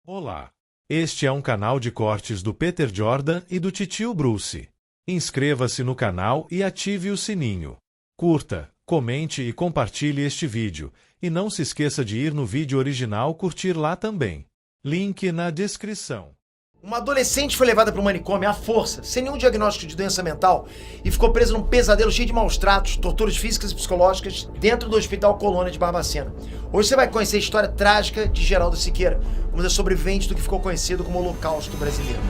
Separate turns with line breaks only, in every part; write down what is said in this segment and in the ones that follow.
Olá, este é um canal de cortes do Peter Jordan e do Titio Bruce. Inscreva-se no canal e ative o sininho. Curta, comente e compartilhe este vídeo. E não se esqueça de ir no vídeo original curtir lá também. Link na descrição.
Uma adolescente foi levada para o manicômio à força, sem nenhum diagnóstico de doença mental, e ficou presa num pesadelo cheio de maus tratos, torturas físicas e psicológicas dentro do Hospital Colônia de Barbacena. Hoje você vai conhecer a história trágica de Geralda Siqueira, uma das sobreviventes do que ficou conhecido como Holocausto Brasileiro.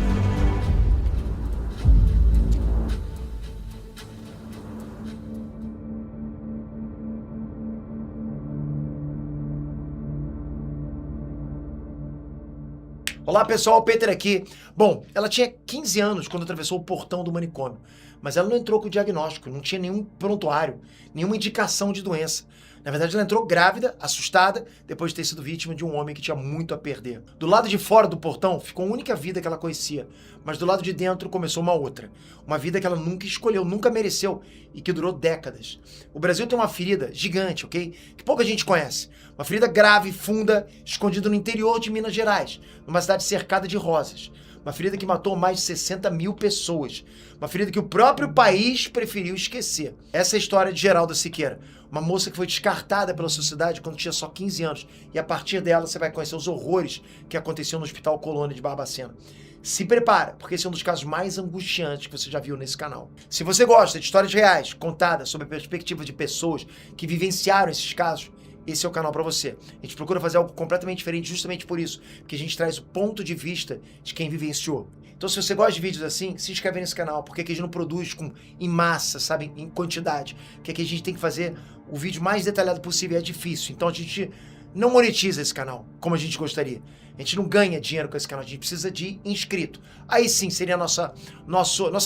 Olá pessoal, Peter aqui. Bom, ela tinha 15 anos quando atravessou o portão do manicômio, mas ela não entrou com diagnóstico, não tinha nenhum prontuário, nenhuma indicação de doença. Na verdade, ela entrou grávida, assustada, depois de ter sido vítima de um homem que tinha muito a perder. Do lado de fora do portão ficou a única vida que ela conhecia, mas do lado de dentro começou uma outra. Uma vida que ela nunca escolheu, nunca mereceu e que durou décadas. O Brasil tem uma ferida gigante, ok? Que pouca gente conhece. Uma ferida grave, funda, escondida no interior de Minas Gerais, numa cidade cercada de rosas. Uma ferida que matou mais de 60 mil pessoas. Uma ferida que o próprio país preferiu esquecer. Essa é a história de Geralda Siqueira. Uma moça que foi descartada pela sociedade quando tinha só 15 anos. E a partir dela você vai conhecer os horrores que aconteciam no Hospital Colônia de Barbacena. Se prepara, porque esse é um dos casos mais angustiantes que você já viu nesse canal. Se você gosta de histórias reais, contadas sob a perspectiva de pessoas que vivenciaram esses casos, esse é o canal para você. A gente procura fazer algo completamente diferente justamente por isso, porque a gente traz o ponto de vista de quem vivenciou. Então se você gosta de vídeos assim, se inscreve nesse canal, porque aqui a gente não produz em massa, sabe, em quantidade. Porque aqui a gente tem que fazer o vídeo mais detalhado possível, é difícil. Então a gente não monetiza esse canal como a gente gostaria. A gente não ganha dinheiro com esse canal, a gente precisa de inscrito. Aí sim, seria a nossa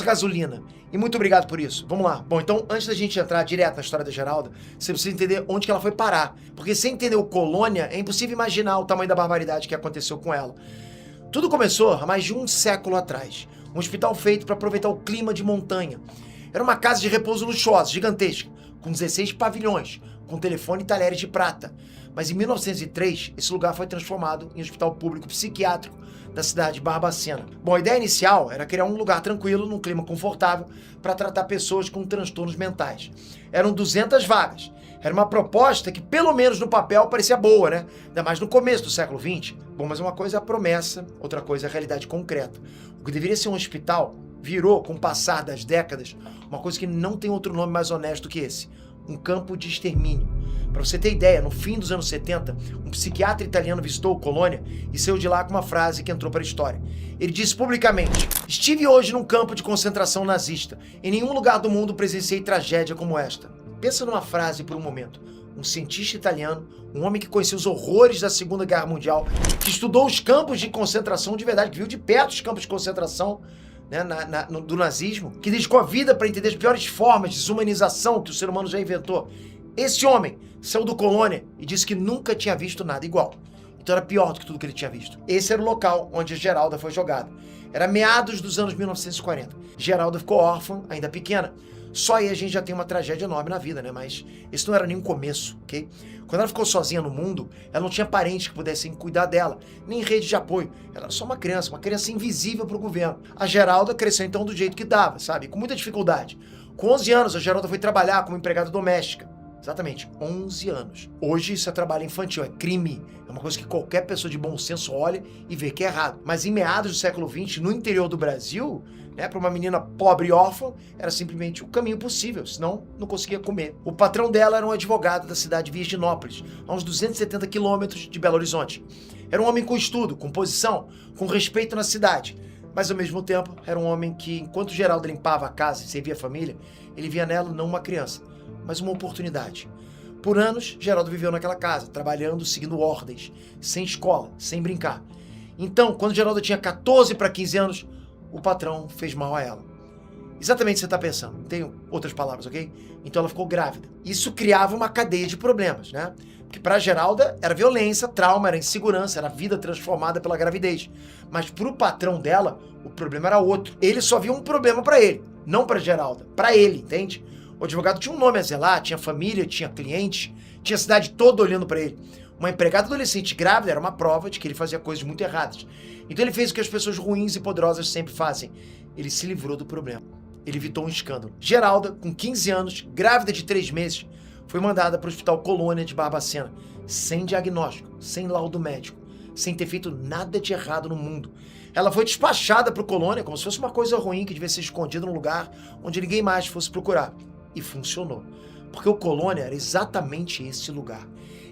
gasolina. E muito obrigado por isso. Vamos lá. Bom, então, antes da gente entrar direto na história da Geralda, você precisa entender onde que ela foi parar. Porque sem entender o Colônia, é impossível imaginar o tamanho da barbaridade que aconteceu com ela. Tudo começou há mais de um século atrás. Um hospital feito para aproveitar o clima de montanha. Era uma casa de repouso luxuosa, gigantesca, com 16 pavilhões, com telefone e talheres de prata. Mas em 1903, esse lugar foi transformado em hospital público psiquiátrico da cidade de Barbacena. Bom, a ideia inicial era criar um lugar tranquilo, num clima confortável, para tratar pessoas com transtornos mentais. Eram 200 vagas. Era uma proposta que, pelo menos no papel, parecia boa, né? Ainda mais no começo do século XX. Bom, mas uma coisa é a promessa, outra coisa é a realidade concreta. O que deveria ser um hospital virou, com o passar das décadas, uma coisa que não tem outro nome mais honesto que esse. Um campo de extermínio. Para você ter ideia, no fim dos anos 70, um psiquiatra italiano visitou o Colônia e saiu de lá com uma frase que entrou para a história. Ele disse publicamente: "Estive hoje num campo de concentração nazista. Em nenhum lugar do mundo presenciei tragédia como esta." Pensa numa frase por um momento. Um cientista italiano, um homem que conhecia os horrores da Segunda Guerra Mundial, que estudou os campos de concentração de verdade, que viu de perto os campos de concentração, né, do nazismo, que dedicou a vida para entender as piores formas de desumanização que o ser humano já inventou. Esse homem saiu do Colônia e disse que nunca tinha visto nada igual. Então era pior do que tudo que ele tinha visto. Esse era o local onde a Geralda foi jogada. Era meados dos anos 1940. Geralda ficou órfã, ainda pequena. Só aí a gente já tem uma tragédia enorme na vida, né? Mas esse não era nem um começo, ok? Quando ela ficou sozinha no mundo, ela não tinha parentes que pudessem cuidar dela, nem rede de apoio. Ela era só uma criança invisível para o governo. A Geralda cresceu então do jeito que dava, sabe? Com muita dificuldade. Com 11 anos, a Geralda foi trabalhar como empregada doméstica. Exatamente, 11 anos. Hoje isso é trabalho infantil, é crime. É uma coisa que qualquer pessoa de bom senso olha e vê que é errado. Mas em meados do século XX, no interior do Brasil, né, para uma menina pobre e órfã, era simplesmente o caminho possível, senão não conseguia comer. O patrão dela era um advogado da cidade de Virginópolis, a uns 270 quilômetros de Belo Horizonte. Era um homem com estudo, com posição, com respeito na cidade. Mas ao mesmo tempo, era um homem que, enquanto Geralda limpava a casa e servia a família, ele via nela não uma criança, mas uma oportunidade. Por anos, Geraldo viveu naquela casa, trabalhando, seguindo ordens, sem escola, sem brincar. Então, quando Geralda tinha 14 para 15 anos, o patrão fez mal a ela. Exatamente o que você está pensando, não tenho outras palavras, ok? Então ela ficou grávida. Isso criava uma cadeia de problemas, né? Porque para Geralda era violência, trauma, era insegurança, era vida transformada pela gravidez. Mas para o patrão dela, o problema era outro. Ele só via um problema para ele, não para Geralda, para ele, entende? O advogado tinha um nome a zelar, tinha família, tinha cliente, tinha a cidade toda olhando para ele. Uma empregada adolescente grávida era uma prova de que ele fazia coisas muito erradas. Então ele fez o que as pessoas ruins e poderosas sempre fazem. Ele se livrou do problema. Ele evitou um escândalo. Geralda, com 15 anos, grávida de 3 meses, foi mandada para o Hospital Colônia de Barbacena, sem diagnóstico, sem laudo médico, sem ter feito nada de errado no mundo. Ela foi despachada para o Colônia como se fosse uma coisa ruim que devia ser escondida num lugar onde ninguém mais fosse procurar. E funcionou. Porque o Colônia era exatamente esse lugar.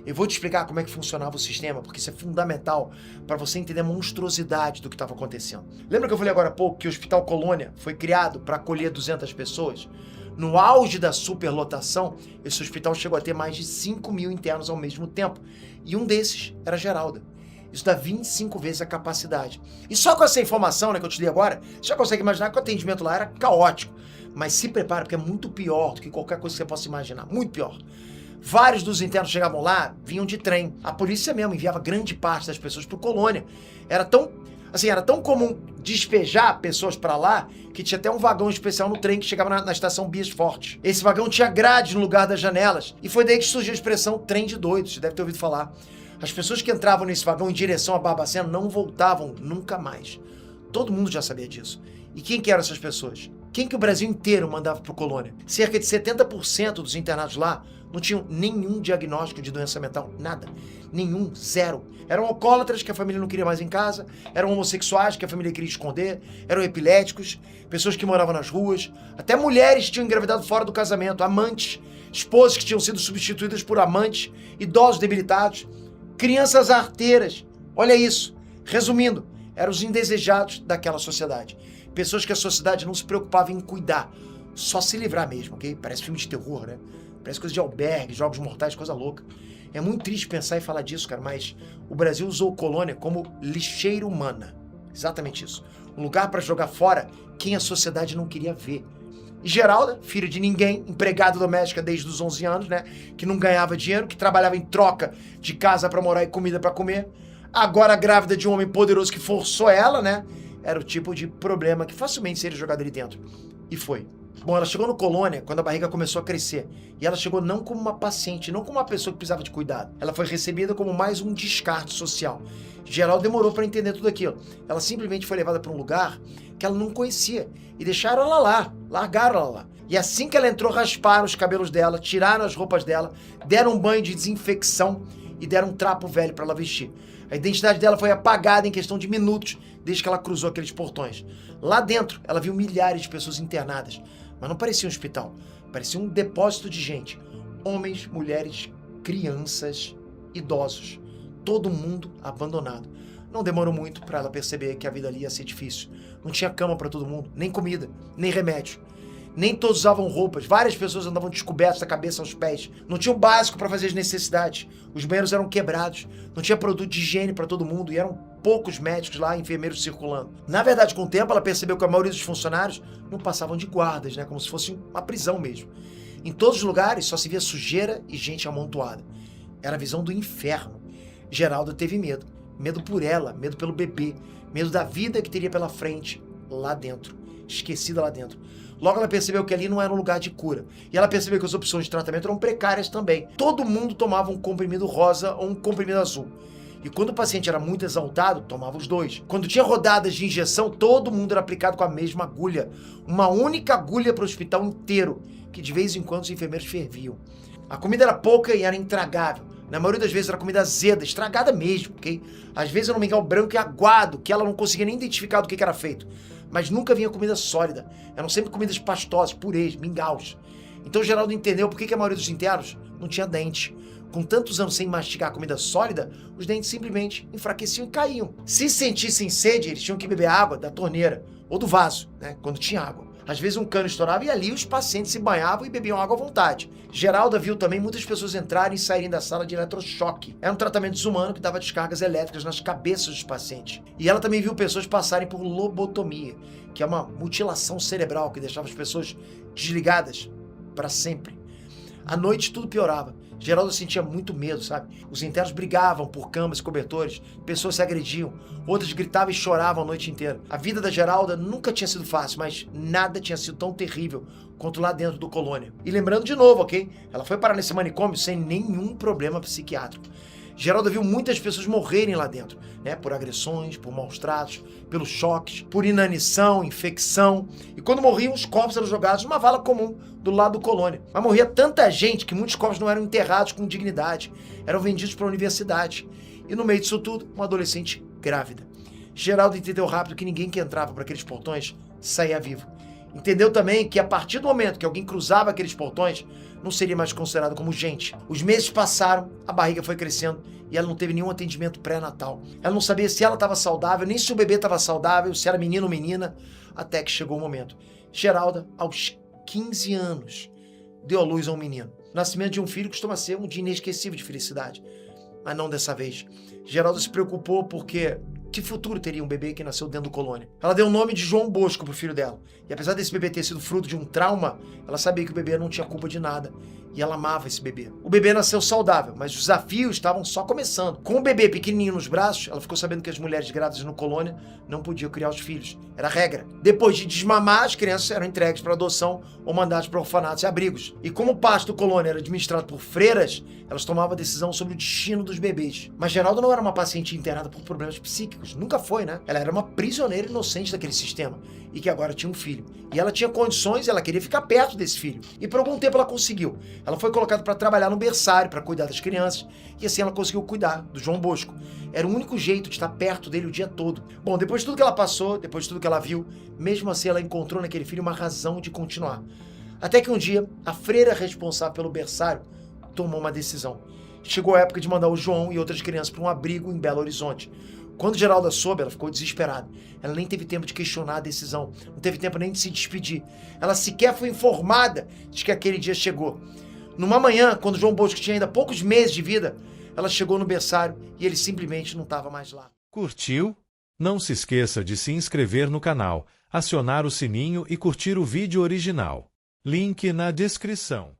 Eu vou te explicar como é que funcionava o sistema, porque isso é fundamental para você entender a monstruosidade do que estava acontecendo. Lembra que eu falei agora há pouco que o Hospital Colônia foi criado para acolher 200 pessoas? No auge da superlotação, esse hospital chegou a ter mais de 5 mil internos ao mesmo tempo. E um desses era Geralda. Isso dá 25 vezes a capacidade. E só com essa informação, né, que eu te li agora, você já consegue imaginar que o atendimento lá era caótico. Mas se prepara, porque é muito pior do que qualquer coisa que você possa imaginar. Muito pior. Vários dos internos chegavam lá, vinham de trem. A polícia mesmo enviava grande parte das pessoas para o Colônia. Era tão comum despejar pessoas para lá que tinha até um vagão especial no trem que chegava na estação Bias Forte. Esse vagão tinha grade no lugar das janelas. E foi daí que surgiu a expressão trem de doidos, você deve ter ouvido falar. As pessoas que entravam nesse vagão em direção a Barbacena não voltavam nunca mais. Todo mundo já sabia disso. E quem que eram essas pessoas? Quem que o Brasil inteiro mandava para o Colônia? Cerca de 70% dos internados lá não tinham nenhum diagnóstico de doença mental, nada. Nenhum, zero. Eram alcoólatras que a família não queria mais em casa, eram homossexuais que a família queria esconder, eram epiléticos, pessoas que moravam nas ruas, até mulheres tinham engravidado fora do casamento, amantes, esposas que tinham sido substituídas por amantes, idosos debilitados, crianças arteiras. Olha isso. Resumindo, eram os indesejados daquela sociedade. Pessoas que a sociedade não se preocupava em cuidar, só se livrar mesmo, ok? Parece filme de terror, né? Parece coisa de albergue, jogos mortais, coisa louca. É muito triste pensar e falar disso, cara, mas o Brasil usou Colônia como lixeira humana. Exatamente isso. Um lugar para jogar fora quem a sociedade não queria ver. E Geralda, filha de ninguém, empregada doméstica desde os 11 anos, né? Que não ganhava dinheiro, que trabalhava em troca de casa para morar e comida para comer. Agora grávida de um homem poderoso que forçou ela, né? Era o tipo de problema que facilmente seria jogado ali dentro. E foi. Bom, ela chegou no Colônia quando a barriga começou a crescer. E ela chegou não como uma paciente, não como uma pessoa que precisava de cuidado. Ela foi recebida como mais um descarte social. Geralda demorou para entender tudo aquilo. Ela simplesmente foi levada para um lugar que ela não conhecia. E deixaram ela lá, largaram ela lá. E assim que ela entrou, rasparam os cabelos dela, tiraram as roupas dela, deram um banho de desinfecção e deram um trapo velho para ela vestir. A identidade dela foi apagada em questão de minutos desde que ela cruzou aqueles portões. Lá dentro, ela viu milhares de pessoas internadas, mas não parecia um hospital, parecia um depósito de gente. Homens, mulheres, crianças, idosos, todo mundo abandonado. Não demorou muito para ela perceber que a vida ali ia ser difícil. Não tinha cama para todo mundo, nem comida, nem remédio. Nem todos usavam roupas, várias pessoas andavam descobertas da cabeça aos pés. Não tinha o básico para fazer as necessidades. Os banheiros eram quebrados, não tinha produto de higiene para todo mundo e eram poucos médicos lá, enfermeiros circulando. Na verdade, com o tempo, ela percebeu que a maioria dos funcionários não passavam de guardas, né, como se fosse uma prisão mesmo. Em todos os lugares só se via sujeira e gente amontoada. Era a visão do inferno. Geralda teve medo. Medo por ela, medo pelo bebê, medo da vida que teria pela frente lá dentro, esquecida lá dentro. Logo ela percebeu que ali não era um lugar de cura. E ela percebeu que as opções de tratamento eram precárias também. Todo mundo tomava um comprimido rosa ou um comprimido azul. E quando o paciente era muito exaltado, tomava os dois. Quando tinha rodadas de injeção, todo mundo era aplicado com a mesma agulha. Uma única agulha para o hospital inteiro, que de vez em quando os enfermeiros ferviam. A comida era pouca e era intragável. Na maioria das vezes era comida azeda, estragada mesmo, ok? Às vezes era um mingau branco e aguado, que ela não conseguia nem identificar do que era feito. Mas nunca vinha comida sólida. Eram sempre comidas pastosas, purês, mingaus. Então o Geraldo entendeu por que a maioria dos internos não tinha dente. Com tantos anos sem mastigar comida sólida, os dentes simplesmente enfraqueciam e caíam. Se sentissem sede, eles tinham que beber água da torneira ou do vaso, né? Quando tinha água. Às vezes um cano estourava e ali os pacientes se banhavam e bebiam água à vontade. Geralda viu também muitas pessoas entrarem e saírem da sala de eletrochoque. Era um tratamento desumano que dava descargas elétricas nas cabeças dos pacientes. E ela também viu pessoas passarem por lobotomia, que é uma mutilação cerebral que deixava as pessoas desligadas para sempre. À noite tudo piorava. Geralda sentia muito medo, sabe? Os internos brigavam por camas e cobertores, pessoas se agrediam, outras gritavam e choravam a noite inteira. A vida da Geralda nunca tinha sido fácil, mas nada tinha sido tão terrível quanto lá dentro do Colônia. E lembrando de novo, ok? Ela foi parar nesse manicômio sem nenhum problema psiquiátrico. Geralda viu muitas pessoas morrerem lá dentro, né? Por agressões, por maus tratos, pelos choques, por inanição, infecção. E quando morriam, os corpos eram jogados numa vala comum do lado do colônia. Mas morria tanta gente que muitos corpos não eram enterrados com dignidade, eram vendidos para a universidade. E no meio disso tudo, uma adolescente grávida. Geraldo entendeu rápido que ninguém que entrava por aqueles portões saía vivo. Entendeu também que a partir do momento que alguém cruzava aqueles portões, não seria mais considerado como gente. Os meses passaram, a barriga foi crescendo e ela não teve nenhum atendimento pré-natal. Ela não sabia se ela estava saudável, nem se o bebê estava saudável, se era menino ou menina, até que chegou o momento. Geralda, aos 15 anos, deu à luz a um menino. O nascimento de um filho costuma ser um dia inesquecível de felicidade, mas não dessa vez. Geralda se preocupou porque que futuro teria um bebê que nasceu dentro do colônia? Ela deu o nome de João Bosco pro filho dela. E apesar desse bebê ter sido fruto de um trauma, ela sabia que o bebê não tinha culpa de nada. E ela amava esse bebê. O bebê nasceu saudável, mas os desafios estavam só começando. Com o bebê pequenininho nos braços, ela ficou sabendo que as mulheres grávidas no colônia não podiam criar os filhos. Era regra. Depois de desmamar, as crianças eram entregues para adoção ou mandadas para orfanatos e abrigos. E como o pasto do colônia era administrado por freiras, elas tomavam a decisão sobre o destino dos bebês. Mas Geralda não era uma paciente internada por problemas psíquicos. Nunca foi, né? Ela era uma prisioneira inocente daquele sistema. E que agora tinha um filho. E ela tinha condições e ela queria ficar perto desse filho. E por algum tempo ela conseguiu. Ela foi colocada para trabalhar no berçário, para cuidar das crianças. E assim ela conseguiu cuidar do João Bosco. Era o único jeito de estar perto dele o dia todo. Bom, depois de tudo que ela passou, depois de tudo que ela viu, mesmo assim ela encontrou naquele filho uma razão de continuar. Até que um dia, a freira responsável pelo berçário tomou uma decisão. Chegou a época de mandar o João e outras crianças para um abrigo em Belo Horizonte. Quando Geralda soube, ela ficou desesperada. Ela nem teve tempo de questionar a decisão, não teve tempo nem de se despedir. Ela sequer foi informada de que aquele dia chegou. Numa manhã, quando João Bosco tinha ainda poucos meses de vida, ela chegou no berçário e ele simplesmente não estava mais lá.
Curtiu? Não se esqueça de se inscrever no canal, acionar o sininho e curtir o vídeo original. Link na descrição.